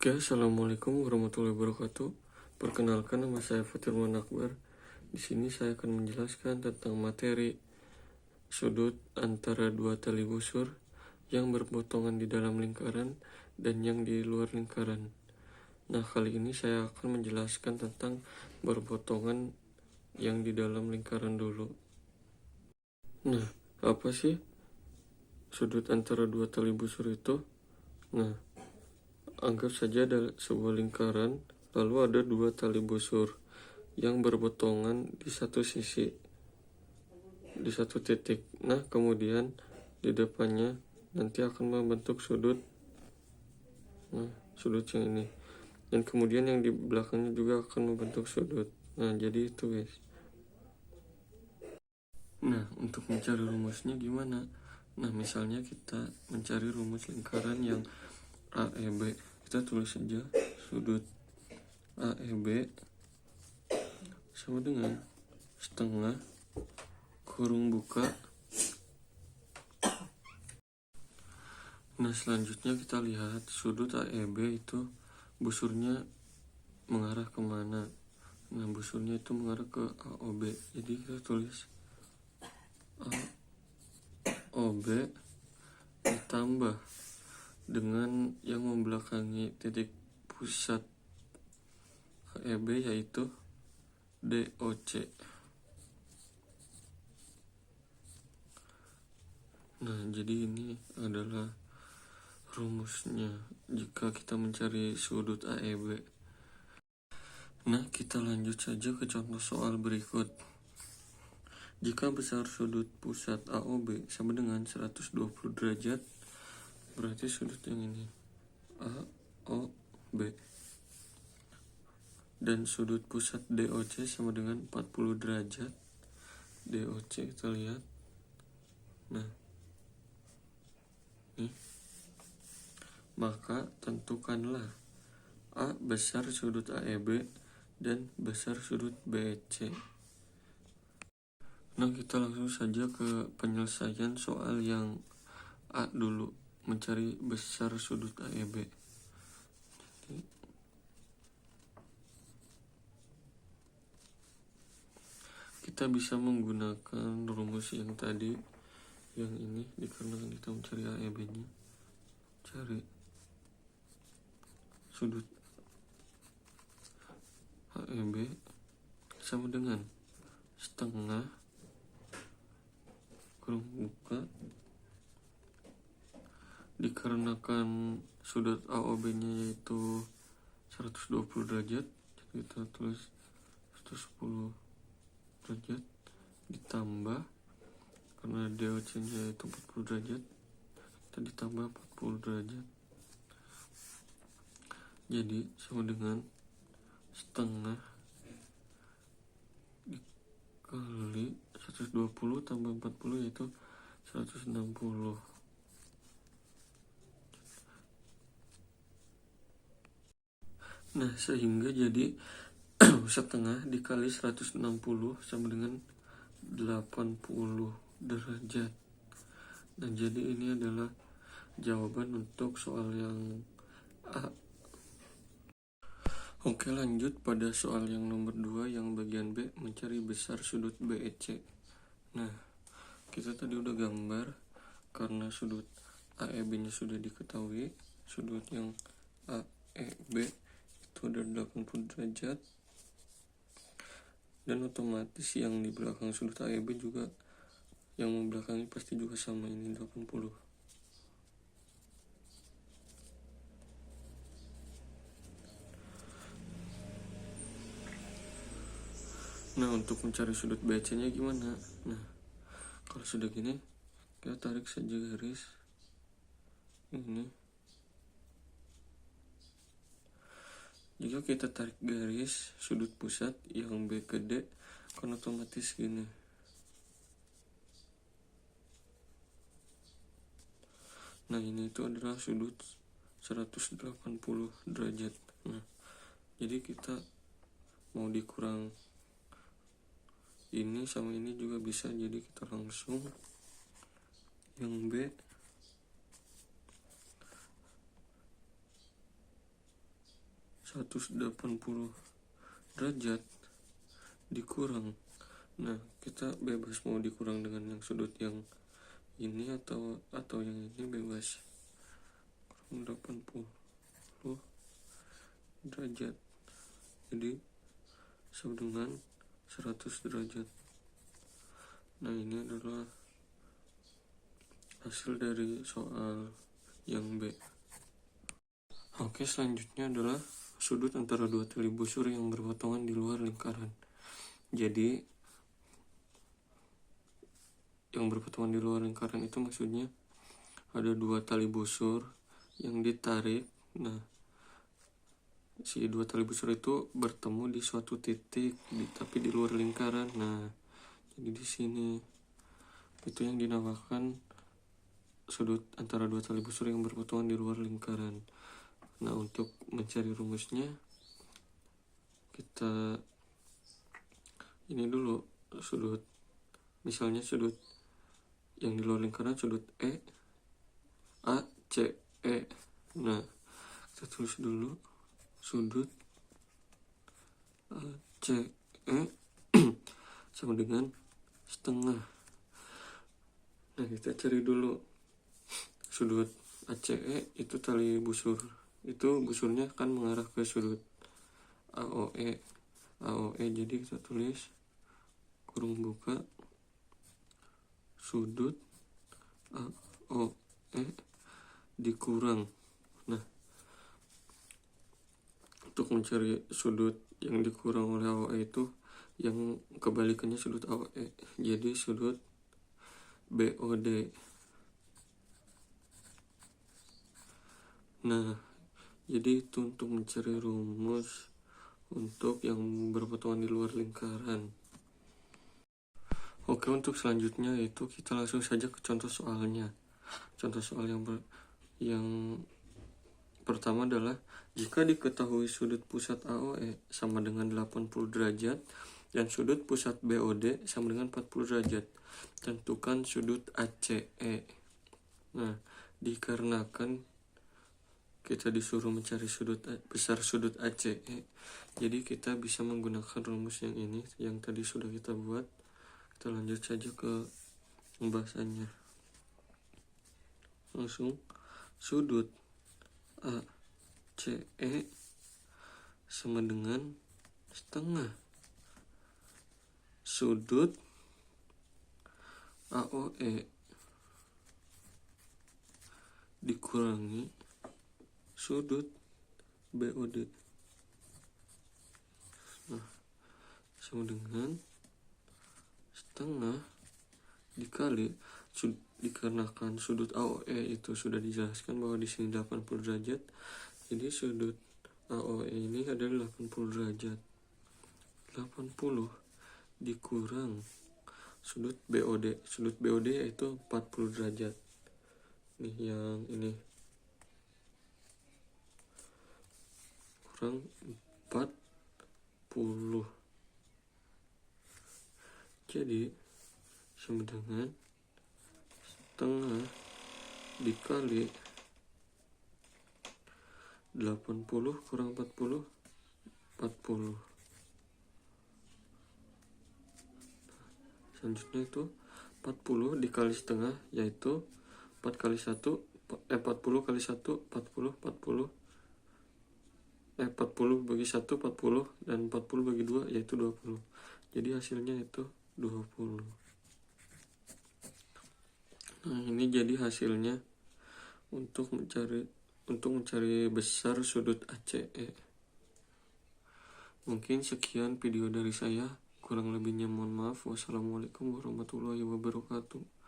Oke, assalamualaikum warahmatullahi wabarakatuh. Perkenalkan, nama saya Fatirman Akbar. Di sini saya akan menjelaskan tentang materi sudut antara dua tali busur yang berpotongan di dalam lingkaran dan yang di luar lingkaran. Nah, kali ini saya akan menjelaskan tentang berpotongan yang di dalam lingkaran dulu. Nah, apa sih sudut antara dua tali busur itu? Nah, anggap saja ada sebuah lingkaran, lalu ada dua tali busur yang berpotongan di satu sisi, di satu titik. Nah, kemudian di depannya nanti akan membentuk sudut, sudut yang ini. Dan kemudian yang di belakangnya juga akan membentuk sudut. Nah, jadi itu guys. Nah, untuk mencari rumusnya gimana? Nah, misalnya kita mencari rumus lingkaran yang AEB. Kita tulis saja sudut AEB sama dengan setengah kurung buka. Nah, selanjutnya kita lihat sudut AEB itu busurnya mengarah kemana. Nah, busurnya itu mengarah ke AOB. Jadi kita tulis AOB ditambah dengan yang membelakangi titik pusat AEB yaitu DOC. Nah, jadi ini adalah rumusnya jika kita mencari sudut AEB. Nah, kita lanjut saja ke contoh soal berikut. Jika besar sudut pusat AOB sama dengan 120 derajat, berarti sudut yang ini AOB. Dan sudut pusat DOC sama dengan 40 derajat. DOC kita lihat. Nah, nih. Maka tentukanlah A besar sudut AEB dan besar sudut BEC. Nah, kita langsung saja ke penyelesaian soal yang A dulu, mencari besar sudut AEB. Kita bisa menggunakan rumus yang tadi, yang ini, dikarenakan kita mencari AEB-nya. Cari sudut AEB sama dengan setengah kurung buka, dikarenakan sudut AOB-nya yaitu 120 derajat, jadi kita tulis 110 derajat ditambah karena DOC-nya yaitu 40 derajat, kita ditambah 40 derajat, jadi sama dengan setengah dikali 120 tambah 40 yaitu 160. Nah, sehingga jadi setengah dikali 160 sama dengan 80 derajat. Nah, jadi ini adalah jawaban untuk soal yang A. Oke, lanjut pada soal yang nomor 2 yang bagian B, mencari besar sudut BEC. Nah, kita tadi udah gambar karena sudut AEB-nya sudah diketahui. Sudut yang AEB itu ada 80 derajat. Dan otomatis yang di belakang sudut AEB juga, yang membelakangi pasti juga sama, ini 80. Nah, untuk mencari sudut BC-nya gimana? Nah, kalau sudah gini, kita tarik saja garis ini. Jika kita tarik garis sudut pusat yang B ke D, kan otomatis gini. Nah, ini itu adalah sudut 180 derajat. Nah, jadi kita mau dikurang ini sama ini juga bisa, jadi kita langsung yang B 180 derajat dikurang. Nah, kita bebas mau dikurang dengan yang sudut yang ini atau yang ini, bebas. Kurang 80 derajat. Jadi sama dengan 100 derajat. Nah, ini adalah hasil dari soal yang B. Oke, selanjutnya adalah sudut antara dua tali busur yang berpotongan di luar lingkaran. Jadi yang berpotongan di luar lingkaran itu maksudnya ada dua tali busur yang ditarik. Nah, si dua tali busur itu bertemu di suatu titik, tapi di luar lingkaran. Nah, jadi di sini itu yang dinamakan sudut antara dua tali busur yang berpotongan di luar lingkaran. Nah, untuk mencari rumusnya kita ini dulu, sudut, misalnya sudut yang di luar lingkaran sudut ACE. Nah, kita tulis dulu sudut ACE sama dengan setengah. Nah, kita cari dulu sudut ACE itu tali busur, itu busurnya kan mengarah ke sudut AOE. Jadi kita tulis kurung buka sudut AOE dikurang. Nah, untuk mencari sudut yang dikurang oleh AOE itu yang kebalikannya sudut AOE, jadi sudut BOD. Nah, jadi itu untuk mencari rumus untuk yang berpotongan di luar lingkaran. Oke, untuk selanjutnya itu kita langsung saja ke contoh soalnya. Contoh soal yang pertama adalah jika diketahui sudut pusat AOE sama dengan 80 derajat dan sudut pusat BOD sama dengan 40 derajat, tentukan sudut ACE. Nah, dikarenakan kita disuruh mencari sudut besar sudut ACE, jadi kita bisa menggunakan rumus yang ini yang tadi sudah kita buat. Kita lanjut saja ke pembahasannya. Langsung sudut ACE sama dengan setengah sudut AOE dikurangi sudut BOD. Nah, sama dengan setengah dikali dikarenakan sudut AOE itu sudah dijelaskan bahwa di sini 80 derajat. Jadi sudut AOE ini adalah 80 derajat. 80 dikurang sudut BOD. Sudut BOD yaitu 40 derajat. Nih yang ini. Kurang 40. Jadi sama dengan setengah dikali 80 kurang 40, 40. Selanjutnya itu 40 dikali setengah, yaitu 4 kali 1, 40 kali 1, 40, 40. 40 bagi 1, 40, dan 40 bagi 2, yaitu 20. Jadi hasilnya itu 20. Nah, ini jadi hasilnya untuk mencari besar sudut ACE. Mungkin sekian video dari saya, kurang lebihnya mohon maaf. Wassalamualaikum warahmatullahi wabarakatuh.